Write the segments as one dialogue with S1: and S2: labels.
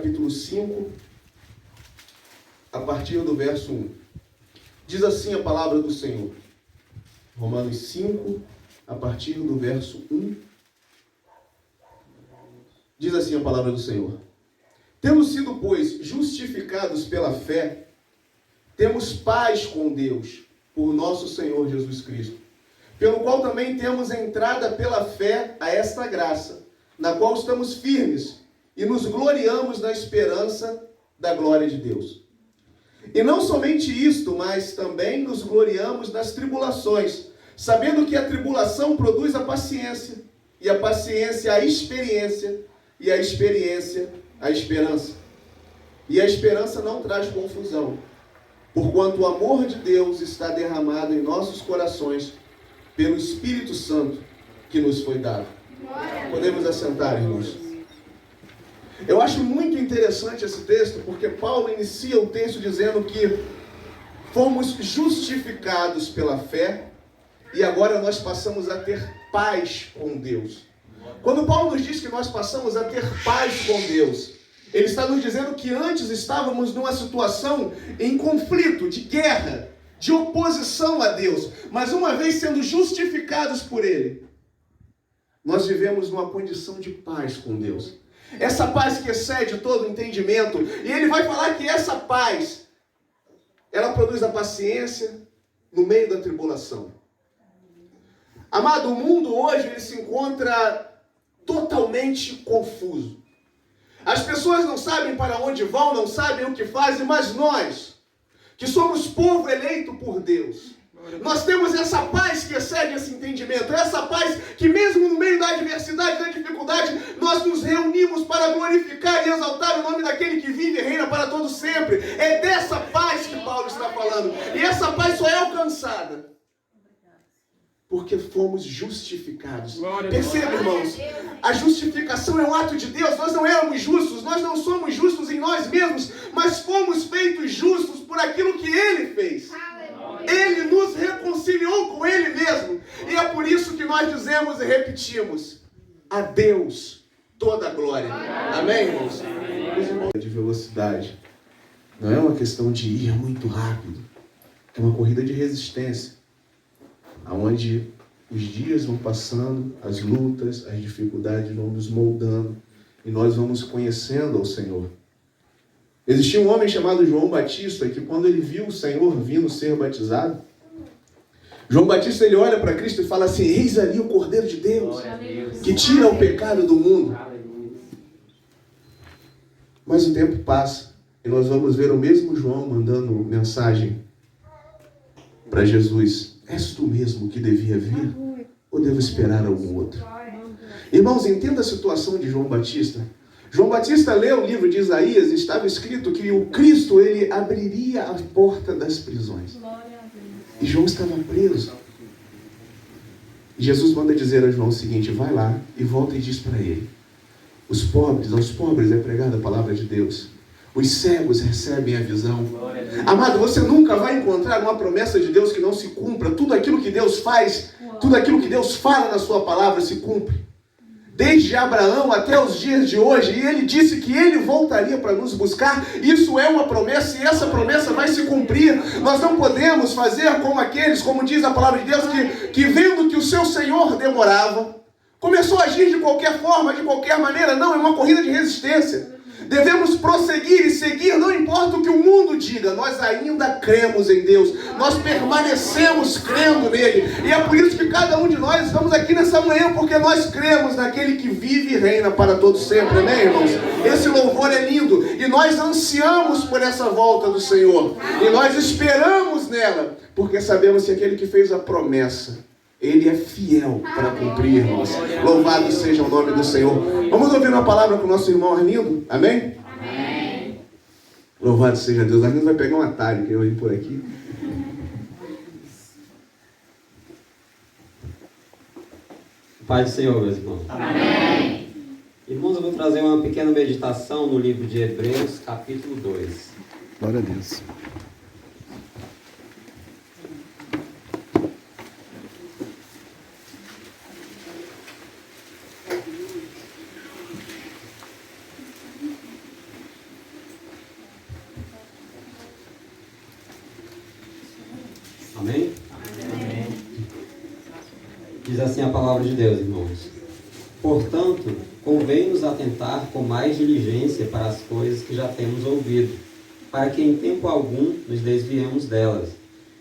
S1: capítulo 5, a partir do verso 1. Diz assim a palavra do Senhor. Romanos 5, a partir do verso 1. Diz assim a palavra do Senhor. Tendo sido, pois, justificados pela fé, temos paz com Deus, por nosso Senhor Jesus Cristo, pelo qual também temos entrada pela fé a esta graça, na qual estamos firmes e nos gloriamos na esperança da glória de Deus. E não somente isto, mas também nos gloriamos nas tribulações, sabendo que a tribulação produz a paciência, e a paciência a experiência, e a experiência a esperança. E a esperança não traz confusão, porquanto o amor de Deus está derramado em nossos corações pelo Espírito Santo que nos foi dado. Podemos assentar, irmãos. Eu acho muito interessante esse texto, porque Paulo inicia o texto dizendo que fomos justificados pela fé e agora nós passamos a ter paz com Deus. Quando Paulo nos diz que nós passamos a ter paz com Deus, ele está nos dizendo que antes estávamos numa situação em conflito, de guerra, de oposição a Deus. Mas uma vez sendo justificados por Ele, nós vivemos numa condição de paz com Deus. Essa paz que excede todo entendimento. E ele vai falar que essa paz, ela produz a paciência no meio da tribulação. Amado, o mundo hoje ele se encontra totalmente confuso. As pessoas não sabem para onde vão, não sabem o que fazem, mas nós, que somos povo eleito por Deus, nós temos essa paz que excede esse entendimento, essa paz que mesmo no meio da adversidade, da dificuldade, nós nos reunimos para glorificar e exaltar o nome daquele que vive e reina para todo sempre. É dessa paz que Paulo está falando. E essa paz só é alcançada porque fomos justificados. Perceba, irmãos, a justificação é um ato de Deus. Nós não éramos justos, nós não somos justos em nós mesmos, mas fomos feitos justos por aquilo que Ele fez. Ele nos reconciliou com Ele mesmo. E é por isso que nós dizemos e repetimos: a Deus toda a glória. Amém, irmãos? De velocidade não é uma questão de ir muito rápido, é uma corrida de resistência, onde os dias vão passando, as lutas, as dificuldades vão nos moldando e nós vamos conhecendo ao Senhor. Existia um homem chamado João Batista que, quando ele viu o Senhor vindo ser batizado, João Batista ele olha para Cristo e fala assim: eis ali o Cordeiro de Deus que tira o pecado do mundo. Mas o tempo passa e nós vamos ver o mesmo João mandando mensagem para Jesus: és tu mesmo que devia vir? Ou devo esperar algum outro? Irmãos, entenda a situação de João Batista. João Batista leu o livro de Isaías e estava escrito que o Cristo, ele abriria a porta das prisões. E João estava preso. E Jesus manda dizer a João o seguinte: vai lá e volta e diz para ele: aos pobres é pregada a palavra de Deus. Os cegos recebem a visão. Amado, você nunca vai encontrar uma promessa de Deus que não se cumpra. Tudo aquilo que Deus faz, tudo aquilo que Deus fala na sua palavra se cumpre. Desde Abraão até os dias de hoje. E ele disse que ele voltaria para nos buscar. Isso é uma promessa e essa promessa vai se cumprir. Nós não podemos fazer como aqueles, como diz a palavra de Deus, que vendo que o seu Senhor demorava, começou a agir de qualquer forma, de qualquer maneira. Não, é uma corrida de resistência. Devemos prosseguir e seguir, não importa o que o mundo diga, nós ainda cremos em Deus, nós permanecemos crendo nele, e é por isso que cada um de nós estamos aqui nessa manhã, porque nós cremos naquele que vive e reina para todo sempre, amém, irmãos? Esse louvor é lindo, e nós ansiamos por essa volta do Senhor, e nós esperamos nela, porque sabemos que aquele que fez a promessa, Ele é fiel para cumprir, irmãos. Louvado seja o nome do Senhor. Vamos ouvir uma palavra com o nosso irmão Arlindo? Amém? Amém. Louvado seja Deus. Arlindo vai pegar um atalho, que eu vim por aqui.
S2: Paz do Senhor, meus irmãos.
S3: Amém.
S2: Irmãos, eu vou trazer uma pequena meditação no livro de Hebreus, capítulo 2.
S1: Glória a Deus.
S2: Amém? Amém. Diz assim a palavra de Deus, irmãos. Portanto, convém-nos atentar com mais diligência para as coisas que já temos ouvido, para que em tempo algum nos desviemos delas.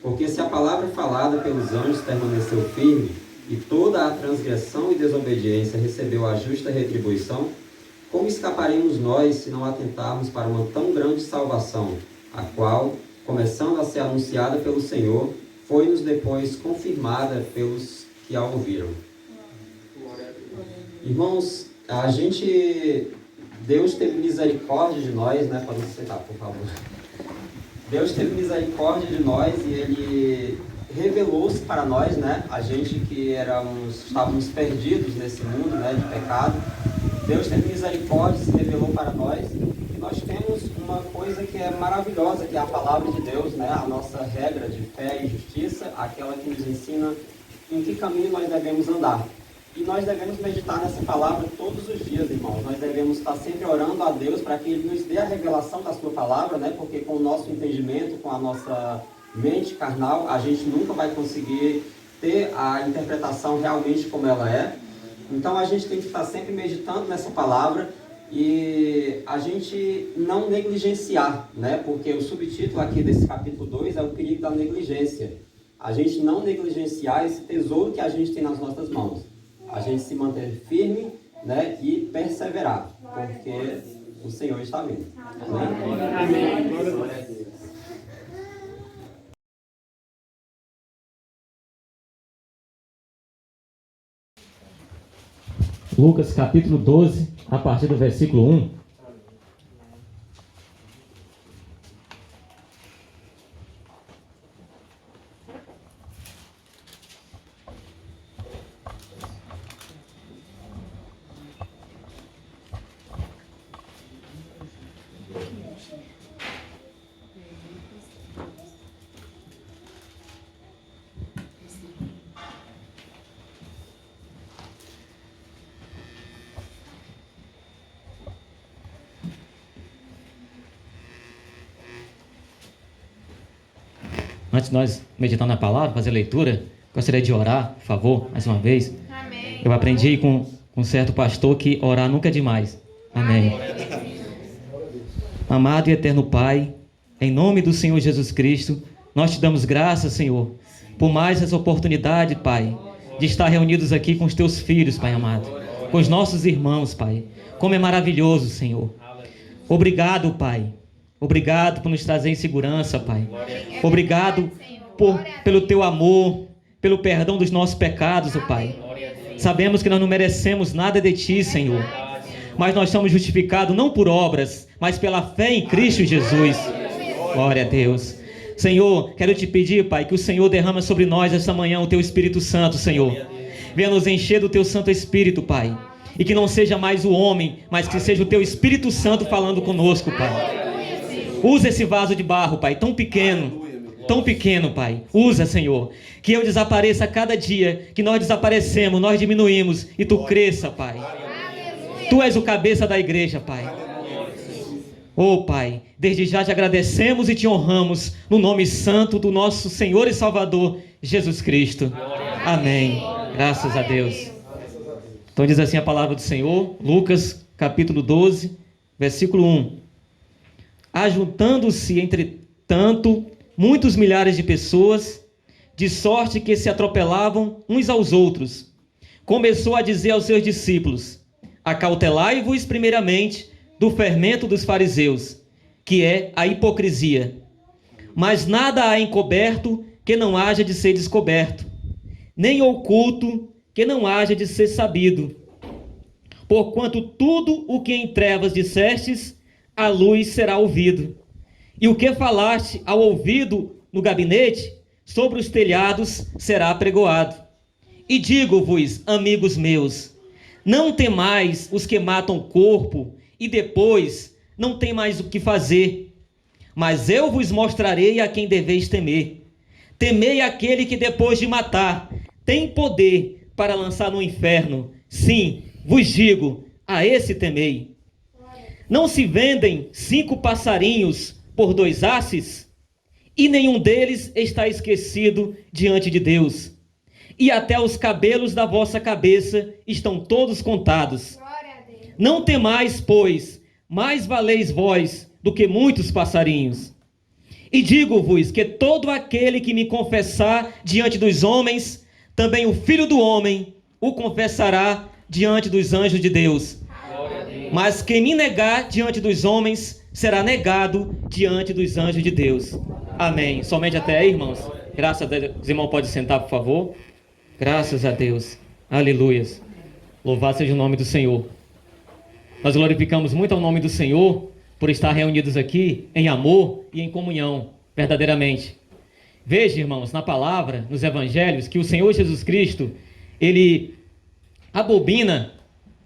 S2: Porque se a palavra falada pelos anjos permaneceu firme, e toda a transgressão e desobediência recebeu a justa retribuição, como escaparemos nós se não atentarmos para uma tão grande salvação, a qual, começando a ser anunciada pelo Senhor, foi-nos depois confirmada pelos que a ouviram? Irmãos, Deus teve misericórdia de nós, né? Pode sentar, por favor. Deus teve misericórdia de nós e Ele revelou-se para nós, né? A gente que estávamos perdidos nesse mundo, né, de pecado. Deus teve misericórdia e se revelou para nós. E nós temos uma coisa que é maravilhosa, que é a palavra de Deus, né? A nossa regra de fé e justiça, aquela que nos ensina em que caminho nós devemos andar. E nós devemos meditar nessa palavra todos os dias, irmãos. Nós devemos estar sempre orando a Deus para que Ele nos dê a revelação da sua palavra, né? Porque com o nosso entendimento, com a nossa mente carnal, a gente nunca vai conseguir ter a interpretação realmente como ela é. Então a gente tem que estar sempre meditando nessa palavra e a gente não negligenciar, né? Porque o subtítulo aqui desse capítulo 2 é o perigo da negligência. A gente não negligenciar esse tesouro que a gente tem nas nossas mãos. A gente se manter firme, né, e perseverar, porque o Senhor está vindo. Amém?
S3: Lucas capítulo 12, a partir do versículo 1. Antes de nós meditar na palavra, fazer a leitura, gostaria de orar, por favor, mais uma vez. Amém. Eu aprendi com um certo pastor que orar nunca é demais. Amém. Amado e eterno Pai, em nome do Senhor Jesus Cristo, nós te damos graças, Senhor, por mais essa oportunidade, Pai, de estar reunidos aqui com os teus filhos, Pai amado, com os nossos irmãos, Pai. Como é maravilhoso, Senhor. Obrigado, Pai. Obrigado por nos trazer em segurança, Pai. Obrigado pelo teu amor, pelo perdão dos nossos pecados, oh Pai. Sabemos que nós não merecemos nada de ti, Senhor. Mas nós somos justificados não por obras, mas pela fé em Cristo Jesus. Glória a Deus. Senhor, quero te pedir, Pai, que o Senhor derrama sobre nós esta manhã o teu Espírito Santo, Senhor. Venha nos encher do teu Santo Espírito, Pai. E que não seja mais o homem, mas que seja o teu Espírito Santo falando conosco, Pai. Usa esse vaso de barro, Pai, tão pequeno, Pai. Usa, Senhor. Que eu desapareça a cada dia, que nós desaparecemos, nós diminuímos e tu cresça, Pai. Tu és o cabeça da igreja, Pai. Oh, Pai, desde já te agradecemos e te honramos no nome santo do nosso Senhor e Salvador, Jesus Cristo. Amém. Graças a Deus. Então diz assim a palavra do Senhor, Lucas capítulo 12, versículo 1. Ajuntando-se, entretanto, muitos milhares de pessoas, de sorte que se atropelavam uns aos outros, começou a dizer aos seus discípulos: acautelai-vos primeiramente do fermento dos fariseus, que é a hipocrisia. Mas nada há encoberto que não haja de ser descoberto, nem oculto que não haja de ser sabido. Porquanto tudo o que em trevas dissestes, a luz será ouvido. E o que falaste ao ouvido no gabinete, sobre os telhados será apregoado. E digo-vos, amigos meus, não temais os que matam o corpo, e depois não tem mais o que fazer. Mas eu vos mostrarei a quem deveis temer. Temei aquele que depois de matar, tem poder para lançar no inferno. Sim, vos digo, a esse temei. Não se vendem 5 passarinhos por 2 asses? e nenhum deles está esquecido diante de Deus. E até os cabelos da vossa cabeça estão todos contados. Não temais, pois, mais valeis vós do que muitos passarinhos. E digo-vos que todo aquele que me confessar diante dos homens, também o Filho do Homem o confessará diante dos anjos de Deus. Mas quem me negar diante dos homens, será negado diante dos anjos de Deus. Amém. Somente até aí, irmãos. Graças a Deus. Os irmãos podem sentar, por favor. Graças a Deus. Aleluias. Louvado seja o nome do Senhor. Nós glorificamos muito ao nome do Senhor por estar reunidos aqui em amor e em comunhão, verdadeiramente. Veja, irmãos, na palavra, nos evangelhos, que o Senhor Jesus Cristo, ele abomina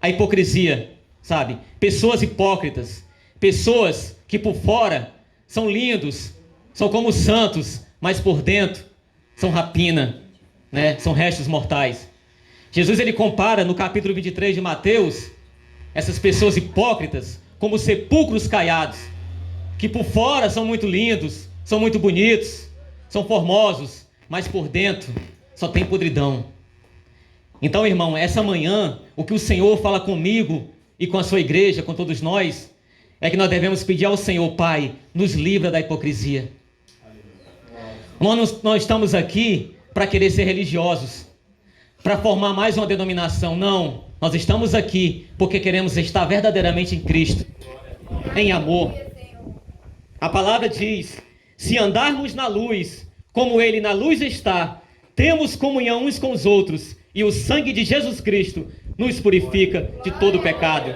S3: a hipocrisia, sabe? Pessoas hipócritas, pessoas que por fora são lindos, são como santos, mas por dentro são rapina, né? São restos mortais. Jesus, ele compara no capítulo 23 de Mateus, essas pessoas hipócritas como sepulcros caiados, que por fora são muito lindos, são muito bonitos, são formosos, mas por dentro só tem podridão. Então, irmão, essa manhã, o que o Senhor fala comigo e com a sua igreja, com todos nós, é que nós devemos pedir ao Senhor: Pai, nos livra da hipocrisia. Nós não estamos aqui para querer ser religiosos, para formar mais uma denominação. Não, nós estamos aqui porque queremos estar verdadeiramente em Cristo, em amor. A palavra diz: se andarmos na luz, como Ele na luz está, temos comunhão uns com os outros, e o sangue de Jesus Cristo nos purifica de todo pecado.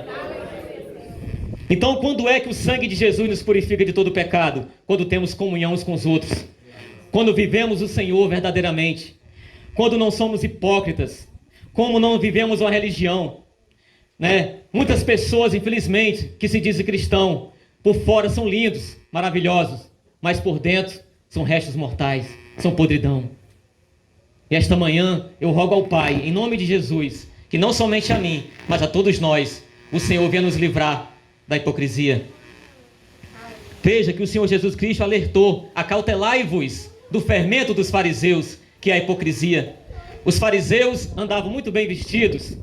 S3: Então, quando é que o sangue de Jesus nos purifica de todo pecado? Quando temos comunhão uns com os outros, quando vivemos o Senhor verdadeiramente, quando não somos hipócritas, como não vivemos uma religião, né? Muitas pessoas, infelizmente, que se dizem cristão, por fora são lindos, maravilhosos, mas por dentro são restos mortais, são podridão. E esta manhã eu rogo ao Pai, em nome de Jesus, que não somente a mim, mas a todos nós, o Senhor venha nos livrar da hipocrisia. Veja que o Senhor Jesus Cristo alertou: acautelai-vos do fermento dos fariseus, que é a hipocrisia. Os fariseus andavam muito bem vestidos,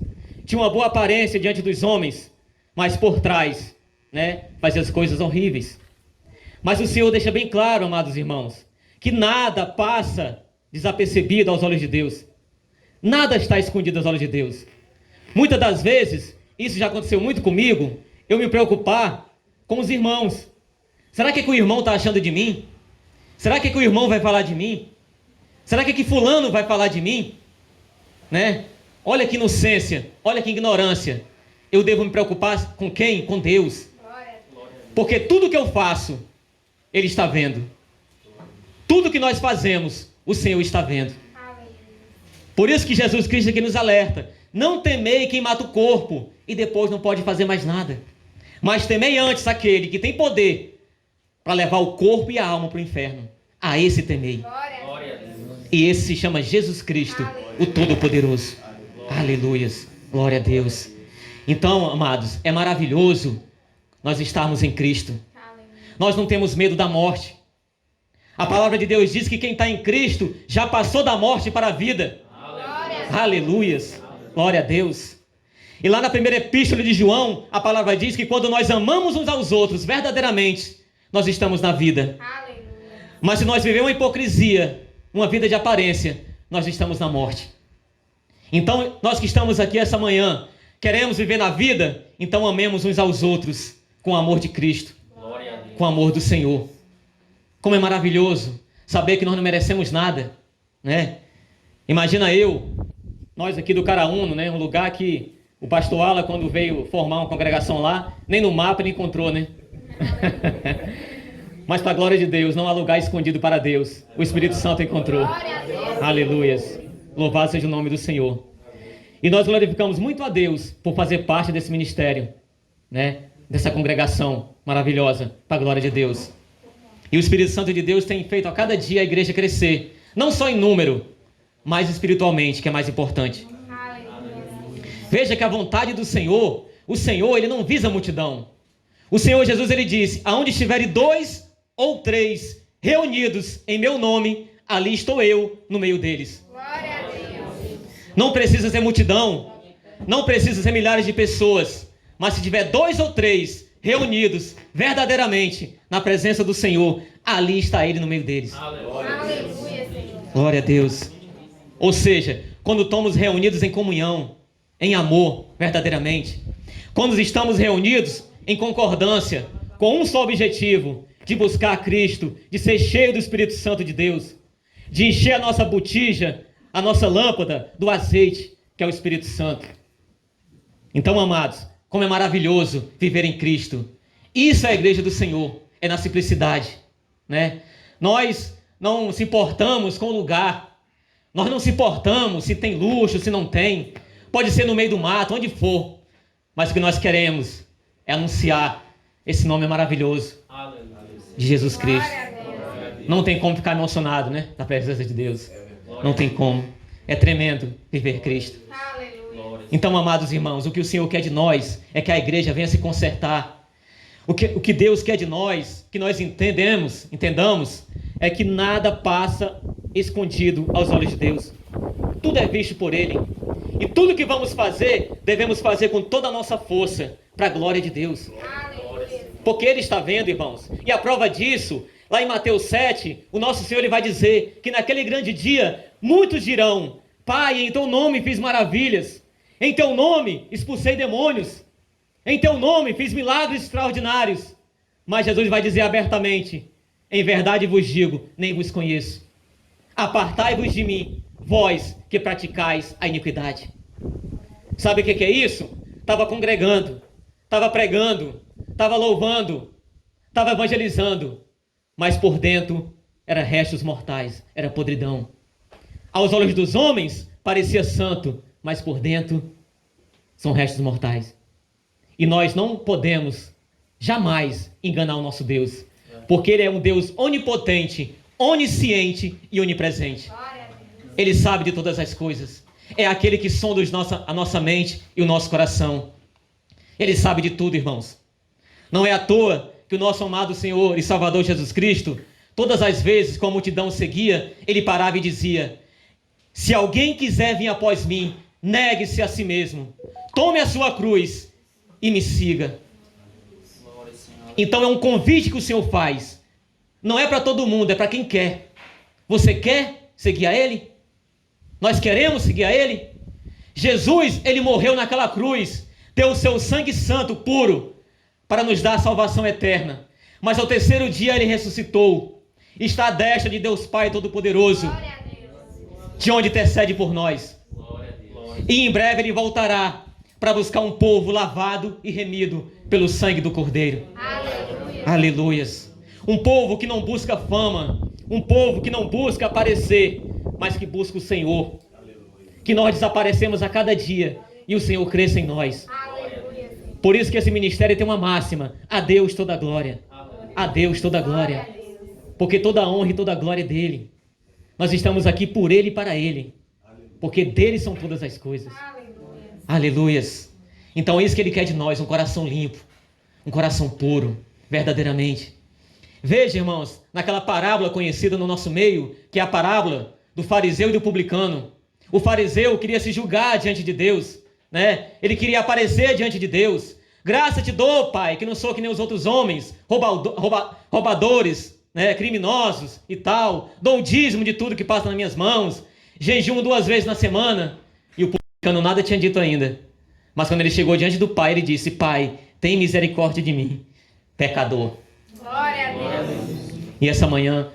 S3: tinham uma boa aparência diante dos homens, mas por trás, né, faziam as coisas horríveis. Mas o Senhor deixa bem claro, amados irmãos, que nada passa desapercebido aos olhos de Deus. Nada está escondido aos olhos de Deus. Muitas das vezes, isso já aconteceu muito comigo, eu me preocupar com os irmãos. Será que o irmão está achando de mim? Será que o irmão vai falar de mim? Será que fulano vai falar de mim? Né? Olha que inocência, olha que ignorância. Eu devo me preocupar com quem? Com Deus. Porque tudo que eu faço, Ele está vendo. Tudo que nós fazemos, o Senhor está vendo. Por isso que Jesus Cristo aqui nos alerta: não temei quem mata o corpo e depois não pode fazer mais nada, mas temei antes aquele que tem poder para levar o corpo e a alma para o inferno. A esse temei. E esse se chama Jesus Cristo, o Todo-Poderoso. Aleluias, glória a Deus. Então, amados, é maravilhoso nós estarmos em Cristo. Nós não temos medo da morte. A palavra de Deus diz que quem está em Cristo já passou da morte para a vida. Aleluias, glória a Deus. E lá na primeira epístola de João, a palavra diz que quando nós amamos uns aos outros verdadeiramente, nós estamos na vida. Mas se nós vivemos uma hipocrisia, uma vida de aparência, nós estamos na morte. Então, nós que estamos aqui essa manhã, queremos viver na vida, então amemos uns aos outros com o amor de Cristo, com o amor do Senhor. Como é maravilhoso saber que nós não merecemos nada, né? Imagina nós aqui do Caraúno, né? Um lugar que o pastor Ala, quando veio formar uma congregação lá, nem no mapa ele encontrou, né? Mas para a glória de Deus, não há lugar escondido para Deus. O Espírito Santo encontrou. Aleluias. Louvado seja o nome do Senhor. E nós glorificamos muito a Deus por fazer parte desse ministério, né? Dessa congregação maravilhosa, para a glória de Deus. E o Espírito Santo de Deus tem feito a cada dia a igreja crescer, não só em número, mas espiritualmente, que é mais importante. Veja que a vontade do Senhor, o Senhor, Ele não visa a multidão. O Senhor Jesus, Ele disse: aonde estiverem 2 ou 3 reunidos em meu nome, ali estou eu no meio deles.
S4: Glória a Deus.
S3: Não precisa ser multidão, não precisa ser milhares de pessoas, mas se tiver 2 ou 3 reunidos verdadeiramente na presença do Senhor, ali está Ele no meio deles.
S4: Aleluia, Senhor.
S3: Glória a Deus. Ou seja, quando estamos reunidos em comunhão, em amor, verdadeiramente, quando estamos reunidos em concordância, com um só objetivo, de buscar Cristo, de ser cheio do Espírito Santo de Deus, de encher a nossa botija, a nossa lâmpada do azeite, que é o Espírito Santo. Então, amados, como é maravilhoso viver em Cristo. Isso é a igreja do Senhor, é na simplicidade, né? Nós não se importamos com o lugar, nós não se importamos se tem luxo, se não tem, pode ser no meio do mato, onde for, mas o que nós queremos é anunciar esse nome maravilhoso de Jesus Cristo. Não tem como ficar emocionado, né? Na presença de Deus. Não tem como. É tremendo viver Cristo.
S4: Aleluia.
S3: Então, amados irmãos, o que o Senhor quer de nós é que a igreja venha se consertar. O que Deus quer de nós, que nós entendamos, é que nada passa escondido aos olhos de Deus. Tudo é visto por Ele. E tudo que vamos fazer, devemos fazer com toda a nossa força, para a glória de Deus.
S4: Aleluia.
S3: Porque Ele está vendo, irmãos. E a prova disso, lá em Mateus 7, o nosso Senhor ele vai dizer que naquele grande dia, muitos dirão: Pai, em Teu nome fiz maravilhas. Em Teu nome expulsei demônios. Em Teu nome fiz milagres extraordinários. Mas Jesus vai dizer abertamente: em verdade vos digo, nem vos conheço. Apartai-vos de mim, vós que praticais a iniquidade. Sabe o que é isso? Estava congregando, estava pregando, estava louvando, estava evangelizando, mas por dentro era restos mortais, era podridão. Aos olhos dos homens parecia santo, mas por dentro são restos mortais. E nós não podemos jamais enganar o nosso Deus, porque Ele é um Deus onipotente, onisciente e onipresente.
S4: Glória a Deus.
S3: Ele sabe de todas as coisas. É aquele que sonda a nossa mente e o nosso coração. Ele sabe de tudo, irmãos. Não é à toa que o nosso amado Senhor e Salvador Jesus Cristo, todas as vezes que a multidão seguia, Ele parava e dizia: se alguém quiser vir após mim, negue-se a si mesmo, tome a sua cruz e me siga. Então é um convite que o Senhor faz. Não é para todo mundo, é para quem quer. Você quer seguir a Ele? Nós queremos seguir a Ele? Jesus, Ele morreu naquela cruz, deu o seu sangue santo, puro, para nos dar a salvação eterna. Mas ao terceiro dia Ele ressuscitou. Está à destra de Deus Pai Todo-Poderoso,
S4: Glória a Deus.
S3: de onde intercede por nós. E em breve Ele voltará para buscar um povo lavado e remido pelo sangue do Cordeiro.
S4: Aleluia.
S3: Aleluias. Um povo que não busca fama, um povo que não busca aparecer, mas que busca o Senhor. Que nós desaparecemos a cada dia e o Senhor cresça em nós.
S4: Aleluia.
S3: Por isso que esse ministério tem uma máxima: a Deus toda a glória. A Deus toda a glória. Porque toda a honra e toda a glória é dele. Nós estamos aqui por Ele e para Ele. Porque dele são todas as coisas.
S4: Aleluia.
S3: Aleluias. Então é isso que Ele quer de nós, um coração limpo, um coração puro, verdadeiramente. Veja, irmãos, naquela parábola conhecida no nosso meio, que é a parábola do fariseu e do publicano. O fariseu queria se julgar diante de Deus, né? Ele queria aparecer diante de Deus. Graça te dou, Pai, que não sou que nem os outros homens, roubadores, né? Criminosos e tal. Dou o dízimo de tudo que passa nas minhas mãos. Jejuo 2 vezes na semana. E o publicano nada tinha dito ainda. Mas quando ele chegou diante do Pai, ele disse: Pai, tem misericórdia de mim, pecador.
S4: Glória a Deus.
S3: E essa manhã,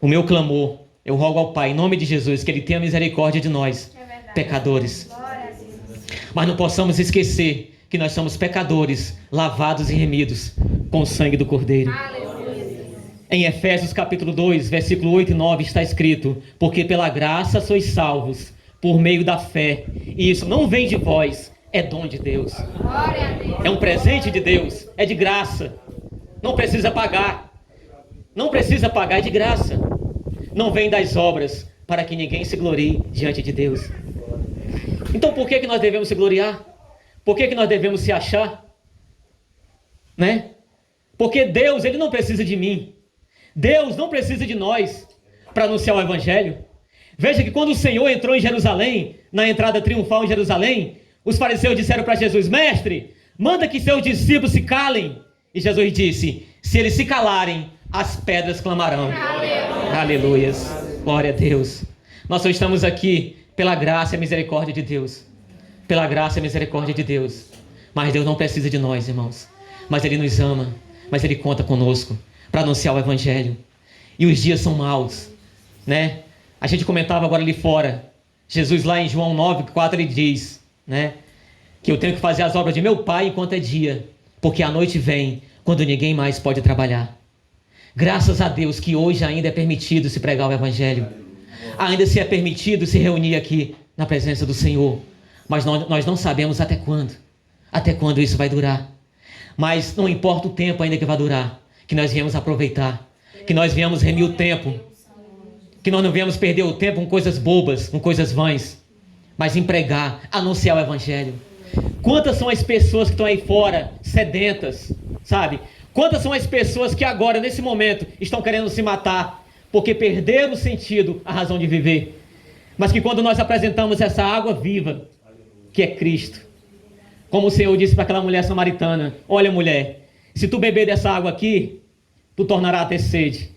S3: o meu clamor, eu rogo ao Pai, em nome de Jesus, que Ele tenha misericórdia de nós,
S4: É verdade.
S3: pecadores.
S4: Glória a Deus.
S3: Mas não possamos esquecer que nós somos pecadores, lavados e remidos com o sangue do Cordeiro.
S4: Aleluia.
S3: Em Efésios capítulo 2, versículo 8 e 9 está escrito: porque pela graça sois salvos, por meio da fé, e isso não vem de vós, é dom de Deus.
S4: Glória a Deus.
S3: É um presente de Deus, é de graça. Não precisa pagar. Não precisa pagar, é de graça. Não vem das obras, para que ninguém se glorie diante de Deus. Então por que nós devemos se gloriar? Por que nós devemos se achar? Né? Porque Deus, Ele não precisa de mim. Deus não precisa de nós para anunciar o Evangelho. Veja que quando o Senhor entrou em Jerusalém, na entrada triunfal em Jerusalém, os fariseus disseram para Jesus: Mestre, manda que seus discípulos se calem. E Jesus disse: se eles se calarem, as pedras clamarão. Aleluias. Glória a Deus. Nós só estamos aqui pela graça e misericórdia de Deus. Pela graça e misericórdia de Deus. Mas Deus não precisa de nós, irmãos. Mas Ele nos ama. Mas Ele conta conosco para anunciar o Evangelho. E os dias são maus, né? A gente comentava agora ali fora. Jesus lá em João 9:4 ele diz, né? Que eu tenho que fazer as obras de meu Pai enquanto é dia. Porque a noite vem quando ninguém mais pode trabalhar. Graças a Deus que hoje ainda é permitido se pregar o Evangelho. Ainda se é permitido se reunir aqui na presença do Senhor. Mas nós não sabemos até quando isso vai durar. Mas não importa o tempo ainda que vai durar, que nós viemos aproveitar, que nós viemos remir o tempo, que nós não viemos perder o tempo com coisas bobas, com coisas vãs, mas em pregar, anunciar o Evangelho. Quantas são as pessoas que estão aí fora, sedentas, sabe? Quantas são as pessoas que agora, nesse momento, estão querendo se matar, porque perderam o sentido, a razão de viver. Mas que quando nós apresentamos essa água viva, que é Cristo, como o Senhor disse para aquela mulher samaritana: olha, mulher, se tu beber dessa água aqui, tu tornará a ter sede.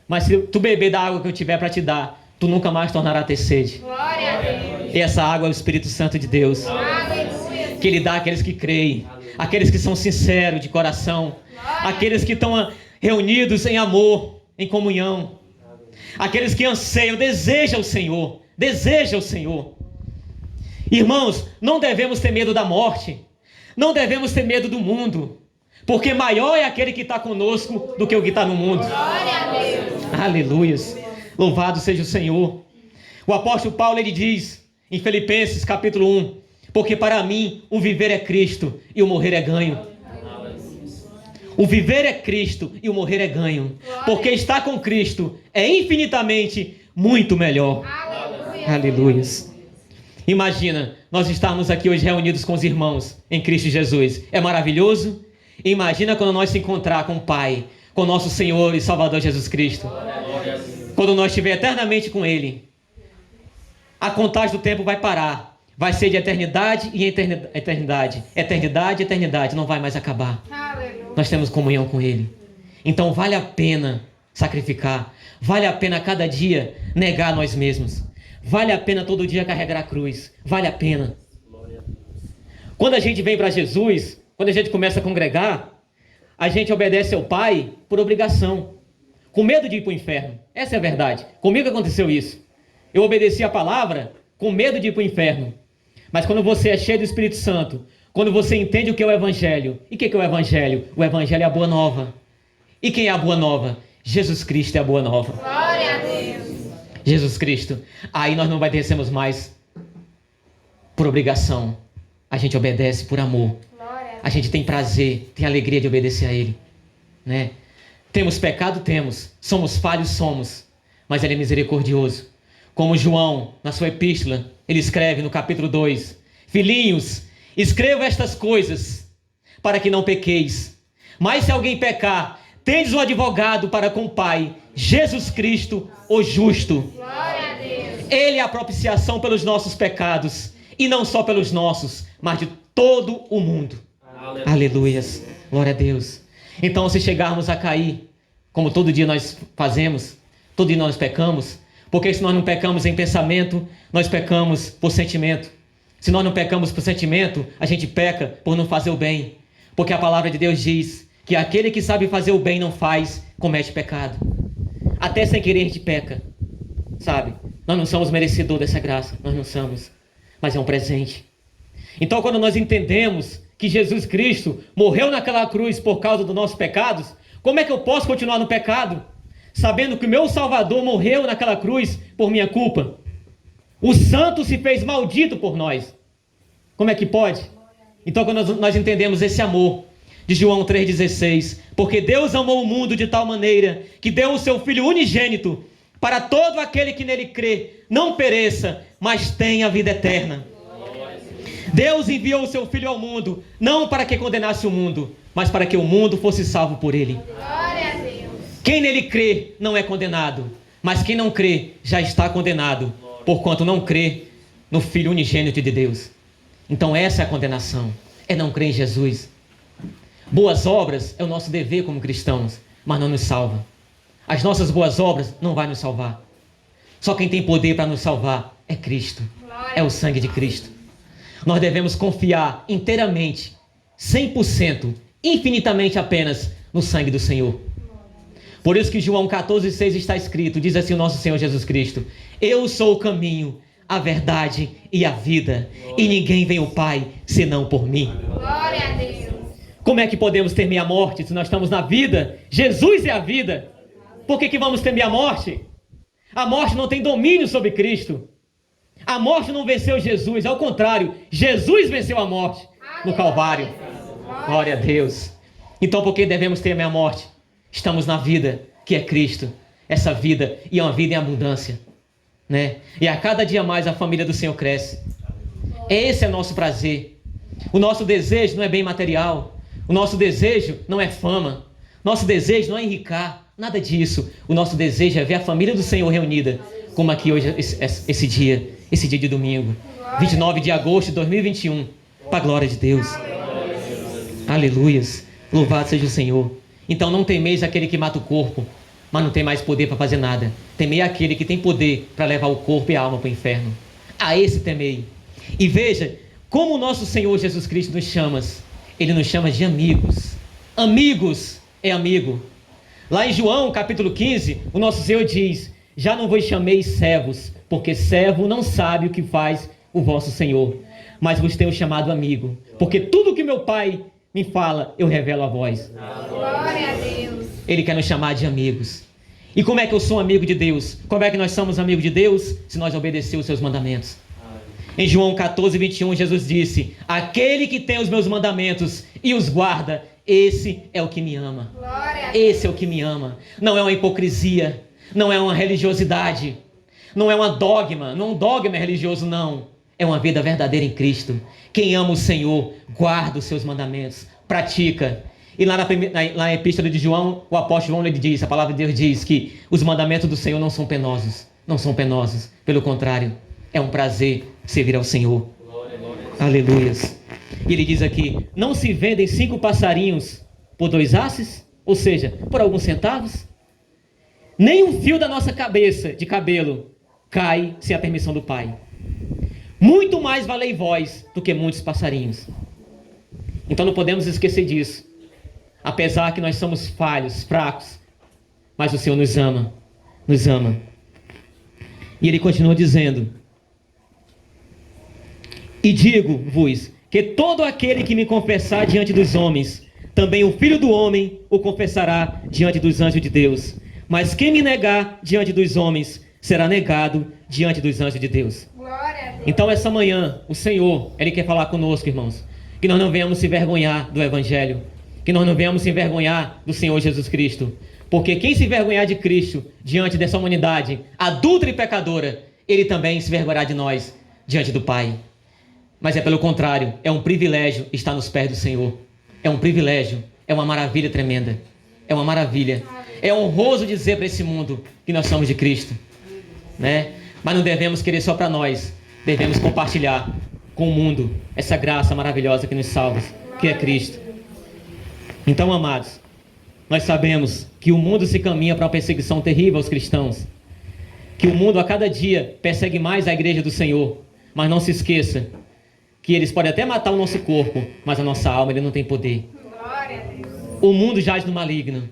S3: Mas se tu beber da água que eu tiver para te dar, tu nunca mais tornará a ter sede.
S4: Glória a Deus.
S3: E essa água é o Espírito Santo de Deus,
S4: Aleluia.
S3: que Ele dá àqueles que creem, aqueles que são sinceros de coração, aqueles que estão reunidos em amor, em comunhão, aqueles que anseiam, desejam o Senhor, Irmãos, não devemos ter medo da morte, não devemos ter medo do mundo, porque maior é aquele que está conosco do que o que está no mundo.
S4: Glória a Deus.
S3: Aleluias, louvado seja o Senhor. O apóstolo Paulo ele diz em Filipenses capítulo 1: porque para mim o viver é Cristo e o morrer é ganho. O viver é Cristo e o morrer é ganho, porque estar com Cristo é infinitamente muito melhor. Aleluias. Imagina, nós estarmos aqui hoje reunidos com os irmãos em Cristo Jesus. É maravilhoso? Imagina quando nós se encontrar com o Pai, com o nosso Senhor e Salvador Jesus Cristo. Quando nós estiver eternamente com Ele. A contagem do tempo vai parar. Vai ser de eternidade e eternidade. Eternidade, eternidade. Não vai mais acabar. Nós temos comunhão com Ele. Então vale a pena sacrificar. Vale a pena cada dia negar nós mesmos. Vale a pena todo dia carregar a cruz. Vale a pena. Quando a gente vem para Jesus, quando a gente começa a congregar, a gente obedece ao Pai por obrigação, com medo de ir para o inferno. Essa é a verdade. Comigo aconteceu isso. Eu obedeci a palavra com medo de ir para o inferno. Mas quando você é cheio do Espírito Santo, quando você entende o que é o Evangelho. E o que é o Evangelho? O Evangelho é a boa nova. E quem é a boa nova? Jesus Cristo é a boa nova.
S4: Glória a Deus.
S3: Jesus Cristo. Aí nós não obedecemos mais por obrigação. A gente obedece por amor. A gente tem prazer, tem alegria de obedecer a Ele, né? Temos pecado? Temos. Somos falhos? Somos. Mas Ele é misericordioso. Como João, na sua epístola, ele escreve no capítulo 2: Filhinhos, escrevo estas coisas para que não pequeis. Mas se alguém pecar, tendes um advogado para com o Pai, Jesus Cristo, o justo.
S4: Glória a Deus.
S3: Ele é a propiciação pelos nossos pecados, e não só pelos nossos, mas de todo o mundo. Aleluias, glória a Deus. Então, se chegarmos a cair, como todo dia nós fazemos, todo dia nós pecamos, porque se nós não pecamos em pensamento, nós pecamos por sentimento. Se nós não pecamos por sentimento, a gente peca por não fazer o bem, porque a palavra de Deus diz que aquele que sabe fazer o bem não faz, comete pecado. Até sem querer a gente peca, sabe? Nós não somos merecedores dessa graça, nós não somos, mas é um presente. Então, quando nós entendemos que Jesus Cristo morreu naquela cruz por causa dos nossos pecados, como é que eu posso continuar no pecado, sabendo que o meu Salvador morreu naquela cruz por minha culpa? O santo se fez maldito por nós. Como é que pode? Então, quando nós entendemos esse amor de João 3,16, porque Deus amou o mundo de tal maneira que deu o seu Filho unigênito para todo aquele que nele crê, não pereça, mas tenha a vida eterna. Deus enviou o seu Filho ao mundo, não para que condenasse o mundo, mas para que o mundo fosse salvo por ele.
S4: Glória a Deus.
S3: Quem nele crê não é condenado, mas quem não crê já está condenado, porquanto não crê no Filho unigênito de Deus. Então essa é a condenação, é não crer em Jesus. Boas obras é o nosso dever como cristãos, mas não nos salva. As nossas boas obras não vão nos salvar. Só quem tem poder para nos salvar é Cristo, é o sangue de Cristo. Nós devemos confiar inteiramente, 100%, infinitamente apenas no sangue do Senhor. Por isso que João 14,6 está escrito, diz assim o nosso Senhor Jesus Cristo: eu sou o caminho, a verdade e a vida, e ninguém vem ao Pai senão por mim.
S4: Glória a Deus.
S3: Como é que podemos temer a morte se nós estamos na vida? Jesus é a vida. Por que vamos temer a morte? A morte não tem domínio sobre Cristo. A morte não venceu Jesus, ao contrário, Jesus venceu a morte no Calvário. Glória a Deus. Então por que devemos temer a morte? Estamos na vida que é Cristo. Essa vida, e é uma vida em abundância, né? E a cada dia mais a família do Senhor cresce. Esse é o nosso prazer. O nosso desejo não é bem material. O nosso desejo não é fama. Nosso desejo não é enricar. Nada disso. O nosso desejo é ver a família do Senhor reunida, como aqui hoje, esse dia de domingo, 29 de agosto de 2021, para a glória de Deus. Aleluias. Louvado seja o Senhor. Então não temeis aquele que mata o corpo, mas não tem mais poder para fazer nada. Temei aquele que tem poder para levar o corpo e a alma para o inferno. A esse temei. E veja como o nosso Senhor Jesus Cristo nos chama. Ele nos chama de amigos. Amigos é amigo. Lá em João capítulo 15, o nosso Senhor diz: já não vos chamei servos, porque servo não sabe o que faz o vosso Senhor, mas vos tenho chamado amigo, porque tudo que meu Pai me fala, eu revelo a vós.
S4: Glória a Deus.
S3: Ele quer nos chamar de amigos. E como é que eu sou amigo de Deus? Como é que nós somos amigos de Deus? Se nós obedecermos os seus mandamentos. Em João 14:21, Jesus disse: aquele que tem os meus mandamentos e os guarda, esse é o que me ama.
S4: Glória a Deus.
S3: Esse é o que me ama. Não é uma hipocrisia, não é uma religiosidade, não é um dogma religioso, não. É uma vida verdadeira em Cristo. Quem ama o Senhor, guarda os seus mandamentos, pratica. E lá na epístola de João, o apóstolo João, ele diz, a palavra de Deus diz que os mandamentos do Senhor não são penosos. Não são penosos. Pelo contrário, é um prazer servir ao Senhor. Aleluias. E ele diz aqui: não se vendem 5 passarinhos por 2 asses? Ou seja, por alguns centavos? Nem um fio da nossa cabeça de cabelo cai sem a permissão do Pai. Muito mais valei vós do que muitos passarinhos. Então não podemos esquecer disso. Apesar que nós somos falhos, fracos, mas o Senhor nos ama. Nos ama. E ele continua dizendo: e digo-vos que todo aquele que me confessar diante dos homens, também o Filho do Homem o confessará diante dos anjos de Deus. Mas quem me negar diante dos homens, será negado diante dos anjos de Deus.
S4: Glória a Deus.
S3: Então essa manhã, o Senhor, Ele quer falar conosco, irmãos, que nós não venhamos se envergonhar do Evangelho, que nós não venhamos se envergonhar do Senhor Jesus Cristo, porque quem se envergonhar de Cristo diante dessa humanidade adulta e pecadora, Ele também se envergonhará de nós diante do Pai. Mas é pelo contrário, é um privilégio estar nos pés do Senhor. É um privilégio, é uma maravilha tremenda. É uma maravilha. É honroso dizer para esse mundo que nós somos de Cristo, né? Mas não devemos querer só para nós. Devemos compartilhar com o mundo essa graça maravilhosa que nos salva, que é Cristo. Então, amados, nós sabemos que o mundo se caminha para uma perseguição terrível aos cristãos. Que o mundo a cada dia persegue mais a igreja do Senhor. Mas não se esqueça que eles podem até matar o nosso corpo, mas a nossa alma, ele não tem poder.
S4: Glória a Deus.
S3: O mundo jaz no maligno.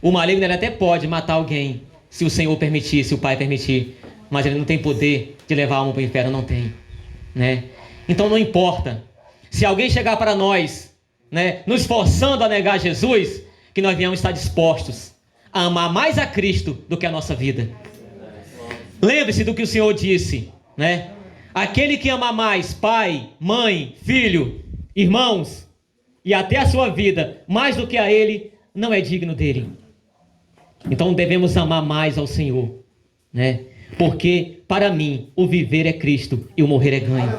S3: O maligno, ele até pode matar alguém, se o Senhor permitir, se o Pai permitir, mas ele não tem poder de levar a alma para o inferno, não tem, né? Então não importa. Se alguém chegar para nós, né, nos forçando a negar Jesus, que nós venhamos estar dispostos a amar mais a Cristo do que a nossa vida. Lembre-se do que o Senhor disse, né? Aquele que ama mais pai, mãe, filho, irmãos e até a sua vida, mais do que a ele, não é digno dele. Então devemos amar mais ao Senhor, né? Porque para mim o viver é Cristo e o morrer é ganho.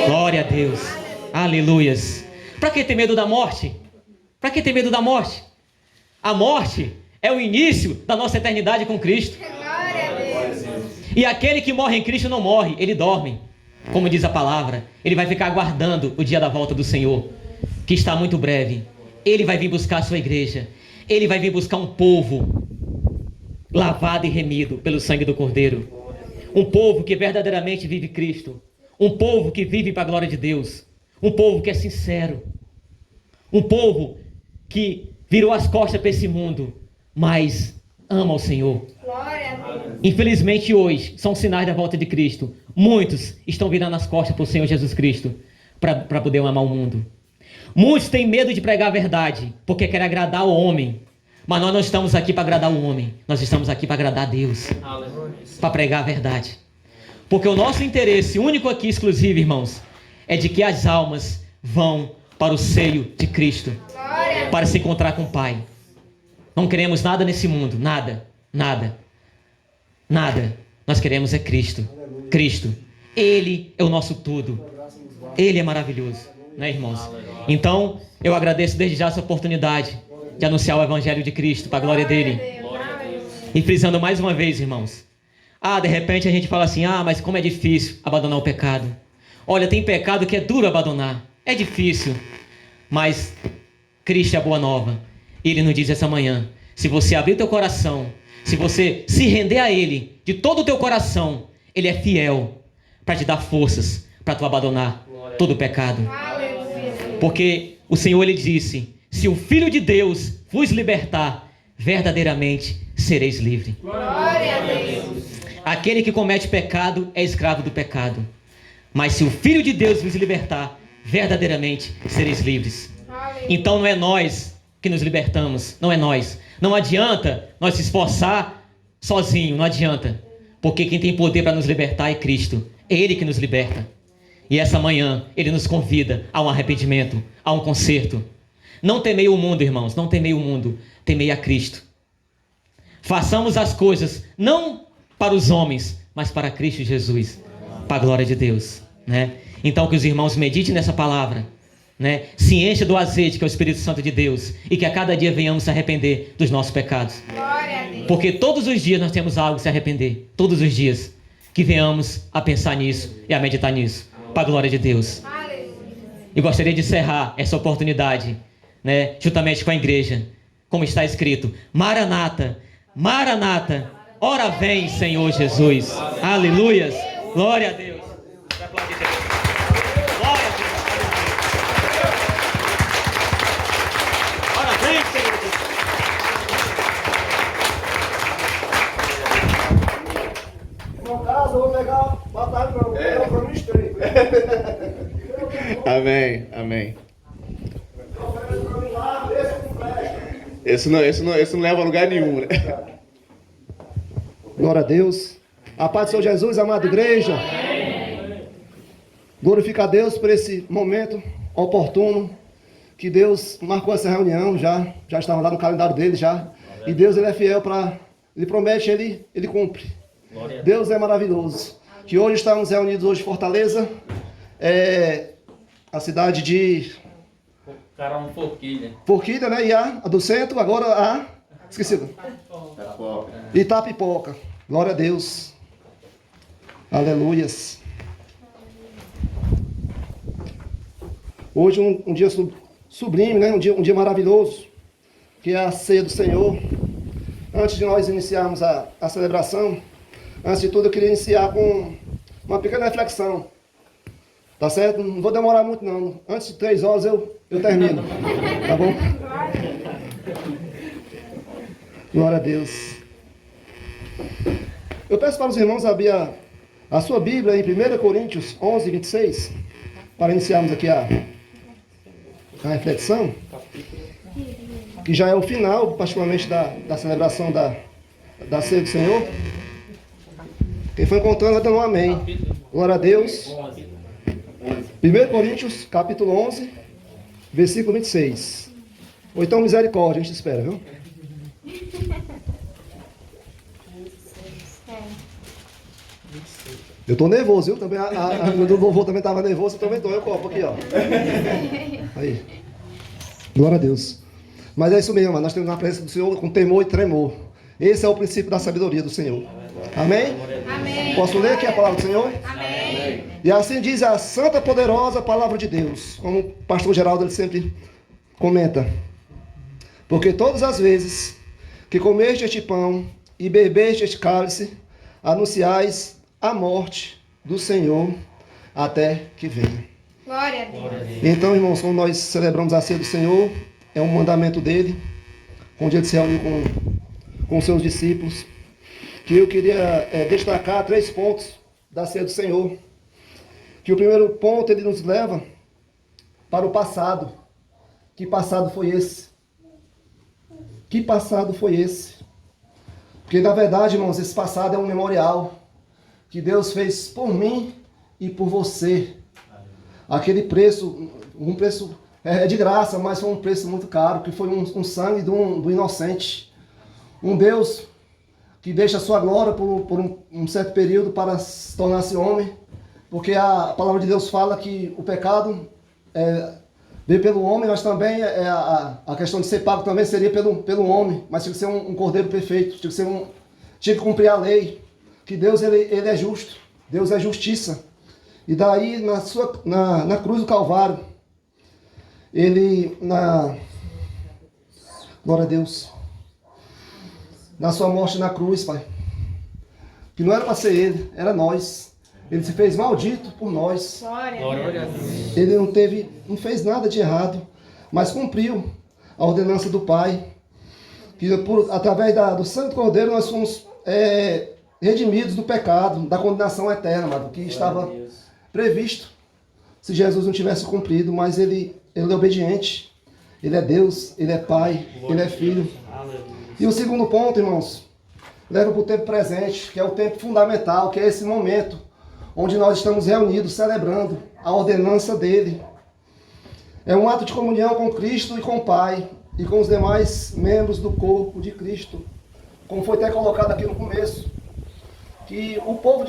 S3: Glória a Deus. Aleluias. Para que ter medo da morte? Para que ter medo da morte? A morte é o início da nossa eternidade com Cristo.
S4: Glória a Deus.
S3: E aquele que morre em Cristo não morre, ele dorme. Como diz a palavra, ele vai ficar aguardando o dia da volta do Senhor, que está muito breve. Ele vai vir buscar a sua igreja. Ele vai vir buscar um povo lavado e remido pelo sangue do Cordeiro. Um povo que verdadeiramente vive Cristo. Um povo que vive para a glória de Deus. Um povo que é sincero. Um povo que virou as costas para esse mundo, mas ama o Senhor.
S4: Glória a Deus.
S3: Infelizmente hoje, são sinais da volta de Cristo. Muitos estão virando as costas para o Senhor Jesus Cristo para poder amar o mundo. Muitos têm medo de pregar a verdade, porque querem agradar o homem. Mas nós não estamos aqui para agradar o homem. Nós estamos aqui para agradar a Deus. Para pregar a verdade. Porque o nosso interesse único aqui, exclusivo, irmãos, é de que as almas vão para o seio de Cristo.
S4: Glória a
S3: Para se encontrar com o Pai. Não queremos nada nesse mundo. Nada. Nada. Nada. Nós queremos é Cristo. Cristo. Ele é o nosso tudo. Ele é maravilhoso. Né, irmãos? Então, eu agradeço desde já essa oportunidade de anunciar o Evangelho de Cristo para a glória dele. E frisando mais uma vez, irmãos. De repente a gente fala assim, mas como é difícil abandonar o pecado. Olha, tem pecado que é duro abandonar. É difícil. Mas Cristo é a boa nova. E Ele nos diz essa manhã, se você abrir teu coração, se você se render a Ele de todo o teu coração, Ele é fiel para te dar forças para tu abandonar todo o pecado. Porque o Senhor, Ele disse, se o Filho de Deus vos libertar, verdadeiramente sereis livres.
S4: Glória a Deus.
S3: Aquele que comete pecado é escravo do pecado. Mas se o Filho de Deus vos libertar, verdadeiramente sereis livres. Então não é nós que nos libertamos, não é nós. Não adianta nós se esforçar sozinho, não adianta. Porque quem tem poder para nos libertar é Cristo. É Ele que nos liberta. E essa manhã Ele nos convida a um arrependimento, a um conserto. Não temei o mundo, irmãos, não temei o mundo, temei a Cristo. Façamos as coisas não para os homens, mas para Cristo Jesus, para a glória de Deus, né? Então que os irmãos meditem nessa palavra, né? Se encha do azeite que é o Espírito Santo de Deus e que a cada dia venhamos se arrepender dos nossos pecados.
S4: Glória a Deus.
S3: Porque todos os dias nós temos algo a se arrepender, todos os dias, que venhamos a pensar nisso e a meditar nisso, para a glória de Deus.
S4: Aleluia.
S3: E gostaria de encerrar essa oportunidade, né, juntamente com a igreja, como está escrito: Maranata, Maranata, ora vem, Senhor Jesus. Aleluias. Glória a Deus. Aplaudir Jesus. Glória a Deus. Ora vem, Senhor Jesus.
S5: No caso, eu vou pegar batalha para mim estreito.
S1: Amém, amém. Esse não leva a lugar nenhum, né?
S5: Glória a Deus. A paz do Senhor Jesus, amada igreja. Glorifica a Deus por esse momento oportuno que Deus marcou essa reunião, já estava lá no calendário dele já. E Deus, ele é fiel para, ele promete, ele cumpre. Deus é maravilhoso. Que hoje estamos reunidos hoje em Fortaleza, a cidade de Forquilha, né? E a do centro, agora esqueci. Itapipoca. Glória a Deus. Aleluias. Hoje um dia sublime, né? Um dia maravilhoso, que é a ceia do Senhor. Antes de nós iniciarmos a celebração, antes de tudo eu queria iniciar com uma pequena reflexão. Tá certo? Não vou demorar muito não. Antes de 3 horas eu termino. Tá bom? Glória a Deus. Eu peço para os irmãos abrir a sua Bíblia em 1 Coríntios 11, 26, para iniciarmos aqui a reflexão, que já é o final, particularmente, da celebração da ceia do Senhor. Quem foi encontrando vai dando um amém. Glória a Deus. 1 Coríntios, capítulo 11, versículo 26. Ou então misericórdia, a gente espera, viu? Eu tô nervoso, viu? Também o louvor também estava nervoso, eu também tô. Eu copo aqui, ó. Aí. Glória a Deus. Mas é isso mesmo, nós temos na presença do Senhor com temor e tremor. Esse é o princípio da sabedoria do Senhor. Amém?
S4: Amém.
S5: Posso ler aqui a palavra do Senhor?
S4: Amém.
S5: E assim diz a santa poderosa palavra de Deus, como o pastor Geraldo ele sempre comenta. Porque todas as vezes que comeste este pão e bebeste este cálice, anunciais a morte do Senhor até que venha.
S4: Glória a Deus.
S5: Então, irmãos, quando nós celebramos a ceia do Senhor, é um mandamento dele, onde ele se reuniu com seus discípulos, que eu queria destacar 3 pontos da ceia do Senhor. Que o primeiro ponto, ele nos leva para o passado. Que passado foi esse? Que passado foi esse? Porque, na verdade, irmãos, esse passado é um memorial que Deus fez por mim e por você. Aquele preço, um preço de graça, mas foi um preço muito caro, que foi um sangue do inocente. Um Deus que deixa a sua glória por um certo período para se tornar-se homem, porque a palavra de Deus fala que o pecado veio pelo homem, mas também a questão de ser pago também seria pelo homem, mas tinha que ser um cordeiro perfeito, tinha que cumprir a lei, que Deus ele é justo, Deus é justiça. E daí na cruz do Calvário, glória a Deus, na sua morte na cruz, Pai, que não era para ser ele, era nós. Ele se fez maldito por nós.
S4: Glória a Deus.
S5: Ele não fez nada de errado, mas cumpriu a ordenança do Pai. Que através do sangue do Cordeiro nós fomos redimidos do pecado, da condenação eterna, amado, que estava previsto se Jesus não tivesse cumprido, mas ele é obediente. Ele é Deus, ele é Pai, ele é Filho. E o segundo ponto, irmãos, leva para o tempo presente, que é o tempo fundamental, que é esse momento onde nós estamos reunidos, celebrando a ordenança dele. É um ato de comunhão com Cristo e com o Pai, e com os demais membros do corpo de Cristo. Como foi até colocado aqui no começo, que o povo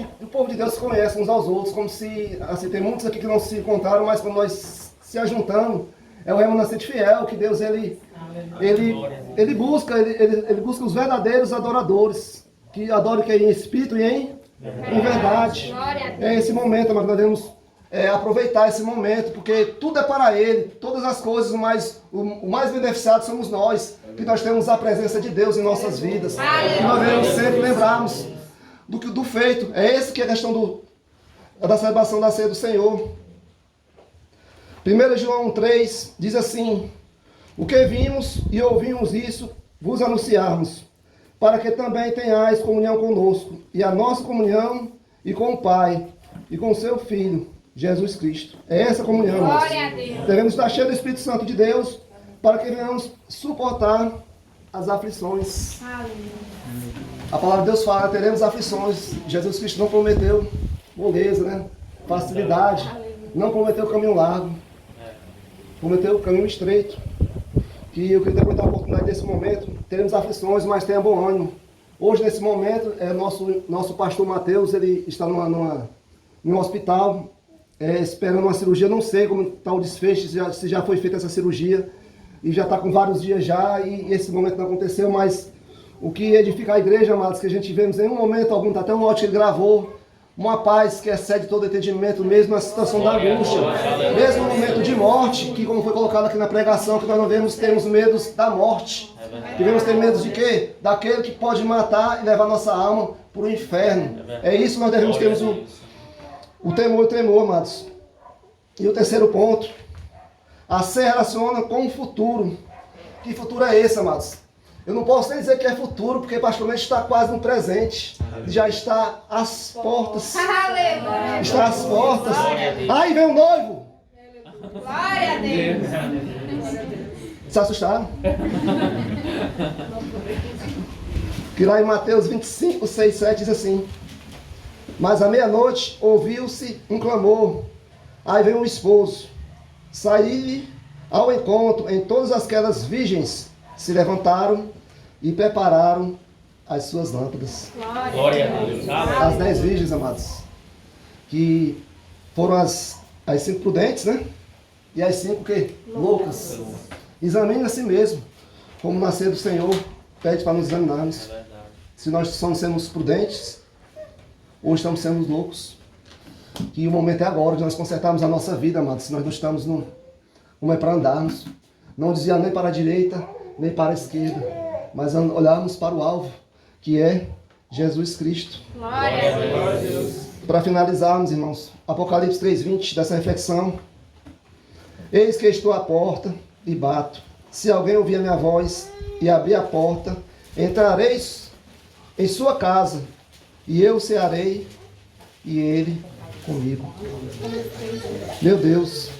S5: de Deus se conhece uns aos outros, como se, assim, tem muitos aqui que não se encontraram, mas quando nós se ajuntamos, é o remanescente fiel, que Deus ele busca os verdadeiros adoradores, que adorem em espírito e em verdade. É esse momento, mas nós devemos aproveitar esse momento, porque tudo é para Ele, todas as coisas, mas o mais beneficiado somos nós, que nós temos a presença de Deus em nossas vidas. E nós devemos sempre lembrarmos do feito. É esse que é a questão da celebração da ceia do Senhor. 1 João 3 diz assim: o que vimos e ouvimos isso, vos anunciarmos, para que também tenhais comunhão conosco, e a nossa comunhão e com o Pai, e com o seu Filho, Jesus Cristo. É essa comunhão.
S4: Glória a Deus.
S5: Devemos estar cheios do Espírito Santo de Deus, para que venhamos suportar as aflições. A palavra de Deus fala, teremos aflições. Jesus Cristo não prometeu moleza, né? Facilidade. Não prometeu caminho largo. Prometeu caminho estreito. Que eu queria aproveitar a oportunidade desse momento. Teremos aflições, mas tenha bom ânimo. Hoje, nesse momento, nosso pastor Mateus, ele está num hospital, esperando uma cirurgia. Não sei como está o desfecho, se já foi feita essa cirurgia. E já está com vários dias já, e esse momento não aconteceu, mas o que edifica a igreja, amados, que a gente vemos em um momento algum, está até um áudio que ele gravou, uma paz que excede todo entendimento, mesmo na situação da angústia, mesmo no momento de morte, que como foi colocado aqui na pregação, que nós não temos medo da morte. Devemos ter medo de quê? Daquele que pode matar e levar nossa alma para o inferno. É isso que nós devemos ter o temor e o tremor, amados. E o terceiro ponto, a se relaciona com o futuro. Que futuro é esse, amados? Eu não posso nem dizer que é futuro, porque praticamente está quase no presente. Já está às portas.
S4: Aleluia.
S5: Está às portas. Aí vem o noivo.
S4: Glória a Deus.
S5: Se assustaram? Que lá em Mateus 25, 6, 7 diz assim: mas à meia-noite ouviu-se um clamor. Aí vem o esposo. Saí ao encontro em todas aquelas virgens. Se levantaram e prepararam as suas lâmpadas.
S4: Glória a Deus.
S5: As 10 virgens, amados, que foram as 5 prudentes, né? E as 5 que? Loucas. Examine a si mesmo. como nascer do Senhor, pede para nos examinarmos. Se nós somos prudentes, ou estamos sendo loucos. Que o momento é agora de nós consertarmos a nossa vida, amados. Se nós não estamos como é para andarmos. Não desviar nem para a direita, nem para a esquerda. Mas olharmos para o alvo, que é Jesus Cristo.
S4: Glória a Deus.
S5: Para finalizarmos, irmãos, Apocalipse 3:20, dessa reflexão. Eis que estou à porta e bato. Se alguém ouvir a minha voz e abrir a porta, entrareis em sua casa, e eu cearei, e ele comigo. Meu Deus.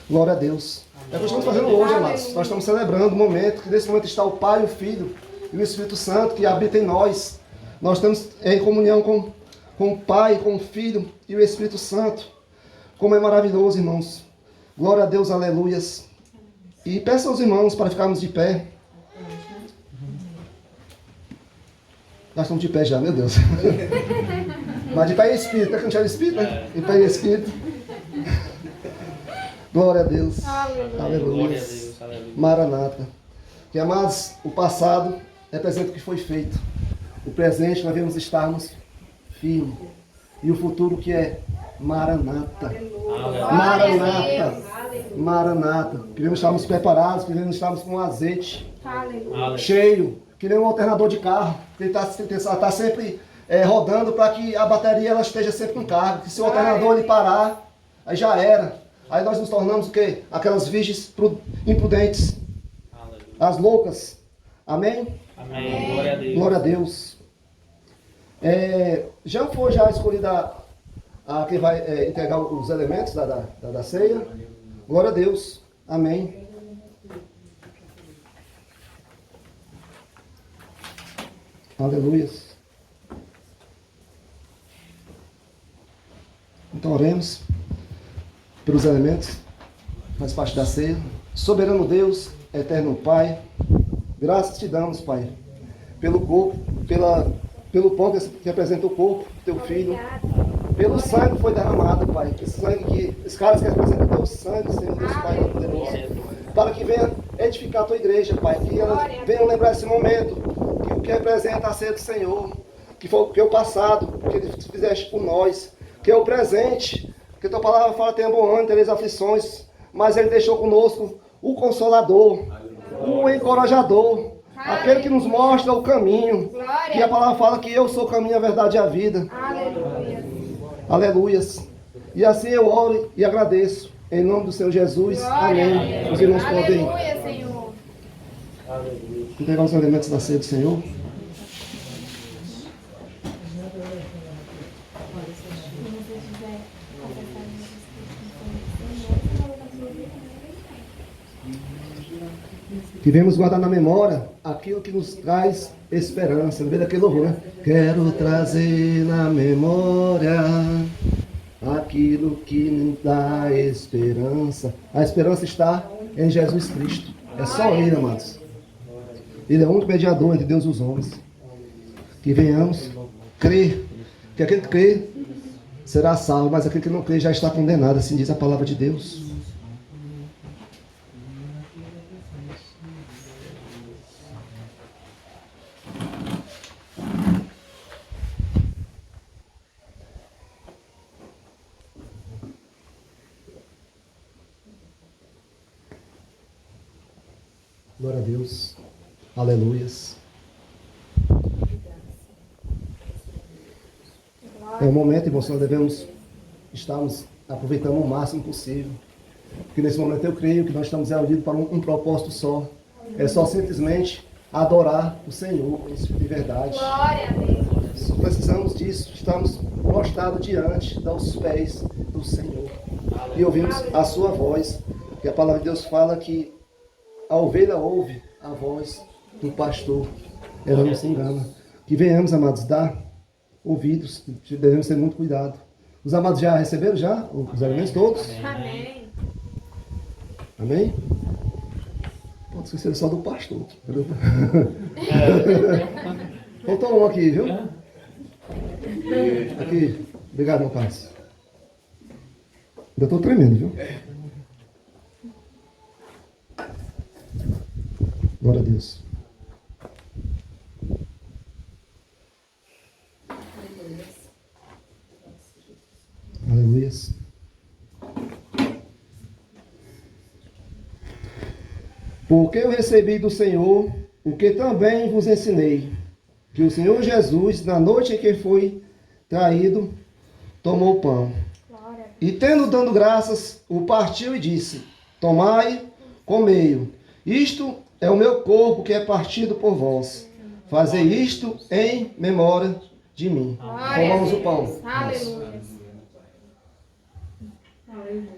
S5: Glória a Deus. É o que estamos fazendo hoje, amados. Nós estamos celebrando o momento que nesse momento está o Pai, o Filho e o Espírito Santo que habita em nós. Nós estamos em comunhão com o Pai, com o Filho e o Espírito Santo. Como é maravilhoso, irmãos. Glória a Deus, aleluias. E peço aos irmãos para ficarmos de pé. Nós estamos de pé já, meu Deus. Mas de pé em espírito, é que não tinha espírito, né? De pé em espírito. Glória a Deus. Aleluia. Maranata. Que, amados, o passado representa o que foi feito. O presente nós devemos estarmos firmes. E o futuro que é Maranata. Maranata. Maranata. Queremos estarmos preparados, queremos estarmos com azeite cheio. Que nem um alternador de carro. Ele está sempre rodando para que a bateria ela esteja sempre com carga. Que se o alternador ele parar, aí já era. Aí nós nos tornamos o quê? Aquelas virgens imprudentes. As loucas. Amém?
S4: Amém.
S2: Glória a Deus.
S5: Glória a Deus. Já foi escolhida a quem vai entregar os elementos da ceia? Glória a Deus. Amém. Aleluia. Então oremos pelos elementos, faz parte da ceia. Soberano Deus, eterno Pai, graças te damos, Pai, pelo corpo, pelo pão que representa o corpo do teu filho, pelo sangue que foi derramado, Pai. Esse cara que representa o teu sangue, Senhor Deus, Pai, poderoso, para que venha edificar a tua igreja, Pai, que ela venha lembrar esse momento, que o que representa a ceia do Senhor, que é o passado, que tu fizeste por nós, que é o presente, que tua palavra fala, tenha bom ânimo, tereis aflições, mas ele deixou conosco o Consolador, o Encorajador, aquele que nos mostra o caminho, que a palavra fala que eu sou o caminho, a verdade e a vida. Aleluias. E assim eu oro e agradeço, em nome do Senhor Jesus. Amém. Os irmãos podem entregar os elementos da ceia do Senhor. Que venhamos guardar na memória aquilo que nos traz esperança. No meio daquele louvor, né? Quero trazer na memória aquilo que nos dá esperança. A esperança está em Jesus Cristo. É só Ele, amados. Ele é o único mediador entre Deus e os homens. Que venhamos crer. Que aquele que crê será salvo, mas aquele que não crê já está condenado. Assim diz a palavra de Deus. Glória a Deus. Aleluias. É um momento, irmãos, nós devemos estarmos aproveitando o máximo possível. Porque nesse momento eu creio que nós estamos reunidos para um propósito só. É só simplesmente adorar o Senhor em espírito e verdade.
S4: Glória a Deus.
S5: Precisamos disso. Estamos prostrados diante dos pés do Senhor. E ouvimos a sua voz. Porque a palavra de Deus fala que a ovelha ouve a voz do pastor. Ela não se engana. Que venhamos, amados, dar ouvidos. Devemos ter muito cuidado. Os amados já receberam os alimentos todos?
S4: Amém.
S5: Amém? Pode esquecer só do pastor. Faltou um aqui, viu? Aqui. Obrigado, meu pai. Ainda estou tremendo, viu? Glória a Deus. Aleluia. Porque eu recebi do Senhor o que também vos ensinei, que o Senhor Jesus, na noite em que foi traído, tomou o pão. E tendo dando graças, o partiu e disse: tomai, comei-o. Isto é o meu corpo que é partido por vós. Fazei isto em memória de mim. Comamos o pão.
S4: Aleluia. Aleluia.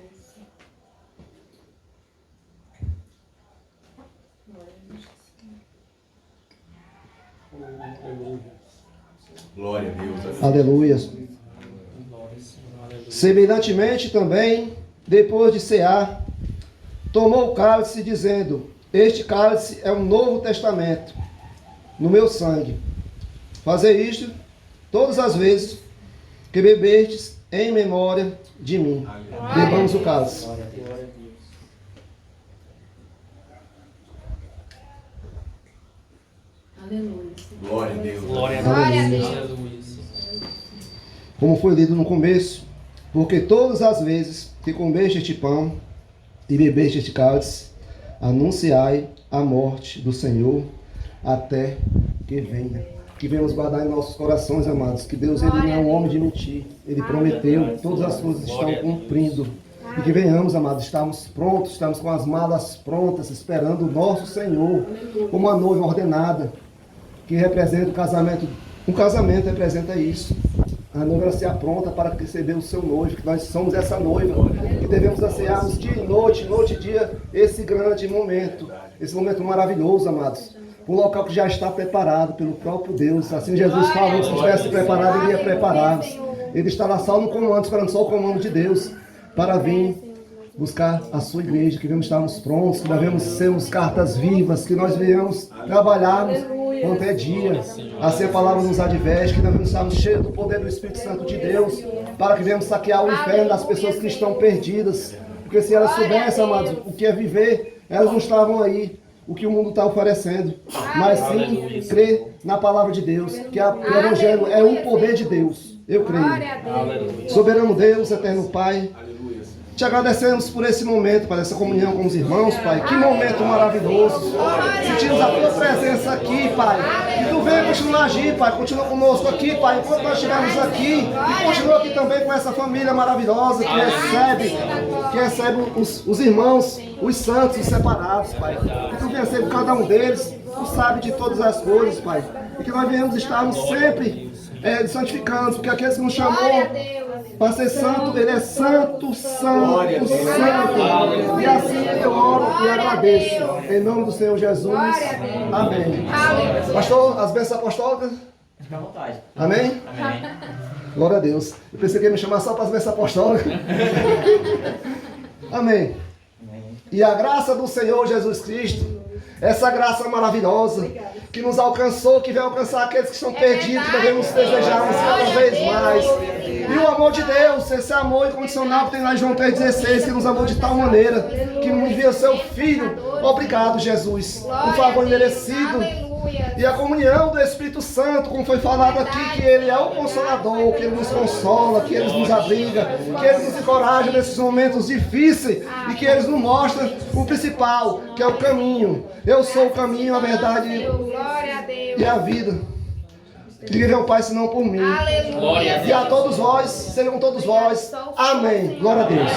S1: Glória a Deus.
S5: Aleluia. Semelhantemente também, depois de cear, tomou o cálice, dizendo: este cálice é um novo testamento no meu sangue. Fazei isto todas as vezes que beberdes em memória de mim. Bebamos o cálice.
S4: Aleluia.
S1: Glória a Deus.
S6: Glória a
S4: Glória a
S6: Deus.
S4: Deus.
S6: Aleluia.
S5: Como foi lido no começo, porque todas as vezes que comeste este pão e bebeste este cálice, anunciai a morte do Senhor até que venha. Que venhamos guardar em nossos corações, amados, que Deus ele não é um homem de mentir. Ele prometeu, todas as coisas estão cumprindo. E que venhamos, amados, estamos prontos, estamos com as malas prontas, esperando o nosso Senhor, como uma noiva ordenada, que representa o casamento. Um casamento representa isso. A noiva se apronta para receber o seu noivo, que nós somos essa noiva, que devemos ansiarmos dia e noite e dia, esse grande momento, esse momento maravilhoso, amados. Um local que já está preparado pelo próprio Deus. Assim Jesus falou, se estivesse preparado, ele ia preparar-nos. Ele está lá só no comando, esperando só o comando de Deus, para vir buscar a sua igreja, que devemos estarmos prontos, que devemos sermos cartas vivas, que nós venhamos trabalharmos quanto é dia. Assim a palavra nos adverte, que devemos estarmos cheios do poder do Espírito Santo de Deus, para que venhamos saquear o inferno das pessoas que estão perdidas. Porque se elas soubessem, amados, o que é viver, elas não estavam aí, o que o mundo está oferecendo, mas sim crer na palavra de Deus, que o Evangelho é o poder de Deus. Eu creio. Soberano Deus, eterno Pai, te agradecemos por esse momento, Pai, essa comunhão com os irmãos, Pai. Que momento maravilhoso. Sentimos a Tua presença aqui, Pai. E Tu venha continuar a agir, Pai. Continua conosco aqui, Pai, enquanto nós estivermos aqui. E continua aqui também com essa família maravilhosa que recebe os irmãos, os santos, os separados, Pai. Que Tu venha ser com cada um deles. Tu sabe de todas as coisas, Pai. E que nós venhamos estarmos sempre santificando, porque aqueles que nos chamou para ser santo, ele é santo, santo, santo. E assim eu oro e agradeço. Em nome do Senhor Jesus. Amém. Pastor, as bênçãos apostólicas?
S3: Fica à vontade.
S5: Amém?
S3: Amém.
S5: Glória a Deus. Eu pensei que ia me chamar só para as bênçãos apostólicas. Amém. E a graça do Senhor Jesus Cristo, essa graça maravilhosa, que nos alcançou, que vai alcançar aqueles que estão perdidos, que devemos desejarmos cada vez mais. E o amor de Deus, esse amor incondicional que tem lá em João 3,16, que nos amou de tal maneira, que nos enviou seu Filho. Obrigado, Jesus, por favor merecido. E a comunhão do Espírito Santo, como foi falado aqui, que Ele é o Consolador, que Ele nos consola, que Ele nos abriga, que Ele nos encoraja nesses momentos difíceis e que Ele nos mostra o principal, que é o caminho. Eu sou o caminho, a verdade e a vida. Ninguém ao Pai senão por mim.
S6: Glória a
S5: E a todos vós, sejam todos vós. Amém. Glória a Deus.